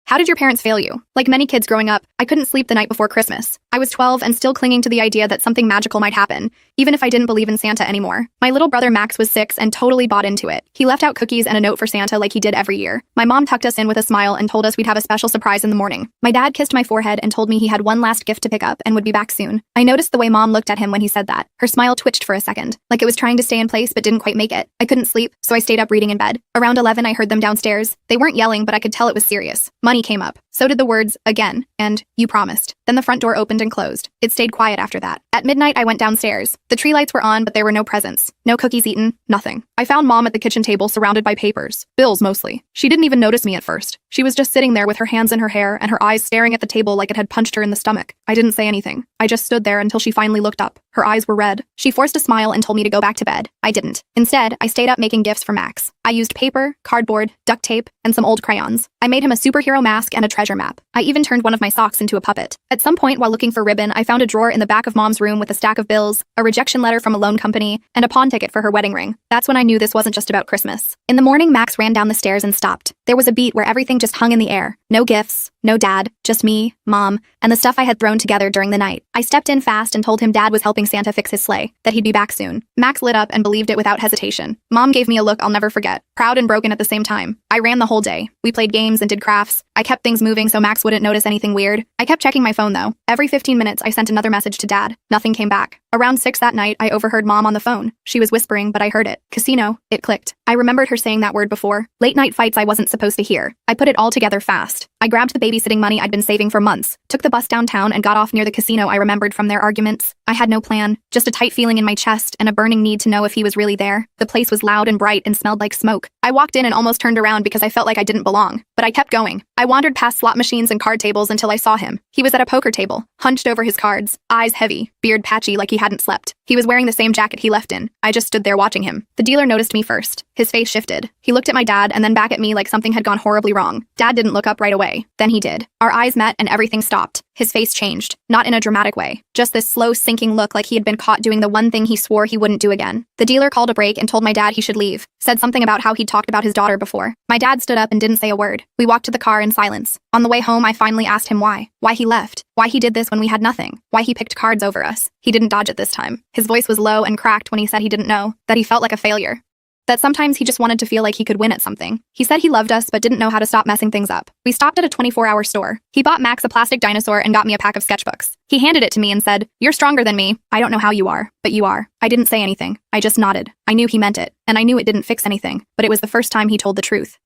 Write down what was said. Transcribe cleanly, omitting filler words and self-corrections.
How did your parents fail you? Like many kids growing up, I couldn't sleep the night before Christmas. I was 12 and still clinging to the idea that something magical might happen, even if I didn't believe in Santa anymore. My little brother Max was 6 and totally bought into it. He left out cookies and a note for Santa like he did every year. My mom tucked us in with a smile and told us we'd have a special surprise in the morning. My dad kissed my forehead and told me he had one last gift to pick up and would be back soon. I noticed the way mom looked at him when he said that. Her smile twitched for a second, like it was trying to stay in place but didn't quite make it. I couldn't sleep, so I stayed up reading in bed. Around 11, I heard them downstairs. They weren't yelling, but I could tell it was serious. Money came up. So did the words, again, and you promised. Then the front door opened and closed. It stayed quiet after that. At midnight, I went downstairs. The tree lights were on, but there were no presents. No cookies eaten, nothing. I found mom at the kitchen table surrounded by papers. Bills, mostly. She didn't even notice me at first. She was just sitting there with her hands in her hair and her eyes staring at the table like it had punched her in the stomach. I didn't say anything. I just stood there until she finally looked up. Her eyes were red. She forced a smile and told me to go back to bed. I didn't. Instead, I stayed up making gifts for Max. I used paper, cardboard, duct tape, and some old crayons. I made him a superhero mask and a treasure map. I even turned one of my socks into a puppet. At some point while looking for ribbon, I found a drawer in the back of mom's room with a stack of bills, a rejection letter from a loan company, and a pawn ticket for her wedding ring. That's when I knew this wasn't just about Christmas. In the morning, Max ran down the stairs and stopped. There was a beat where everything just hung in the air. No gifts, no dad, just me, mom, and the stuff I had thrown together during the night. I stepped in fast and told him dad was helping Santa fix his sleigh, that he'd be back soon. Max lit up and believed it without hesitation. Mom gave me a look I'll never forget, proud and broken at the same time. I ran the whole day. We played games and did crafts. I kept things moving so Max wouldn't notice anything weird. I kept checking my phone though. Every 15 minutes I sent another message to dad. Nothing came back. Around 6 that night, I overheard mom on the phone. She was whispering, but I heard it. Casino. It clicked. I remembered her saying that word before. Late night fights I wasn't supposed to hear. I put it all together fast. I grabbed the babysitting money I'd been saving for months, took the bus downtown and got off near the casino I remembered from their arguments. I had no plan, just a tight feeling in my chest and a burning need to know if he was really there. The place was loud and bright and smelled like smoke. I walked in and almost turned around because I felt like I didn't belong, but I kept going. I wandered past slot machines and card tables until I saw him. He was at a poker table, hunched over his cards, eyes heavy, beard patchy like he hadn't slept. He was wearing the same jacket he left in. I just stood there watching him. The dealer noticed me first. His face shifted. He looked at my dad and then back at me like something had gone horribly wrong. Dad didn't look up right away. Then he did. Our eyes met and everything stopped. His face changed. Not in a dramatic way. Just this slow, sinking look like he had been caught doing the one thing he swore he wouldn't do again. The dealer called a break and told my dad he should leave. Said something about how he'd talked about his daughter before. My dad stood up and didn't say a word. We walked to the car in silence. On the way home, I finally asked him why. Why he left. Why he did this when we had nothing. Why he picked cards over us. He didn't dodge it this time. His voice was low and cracked when he said he didn't know. That he felt like a failure. That sometimes he just wanted to feel like he could win at something. He said he loved us but didn't know how to stop messing things up. We stopped at a 24-hour store. He bought Max a plastic dinosaur and got me a pack of sketchbooks. He handed it to me and said, "You're stronger than me. I don't know how you are, but you are." I didn't say anything. I just nodded. I knew he meant it, and I knew it didn't fix anything, but it was the first time he told the truth.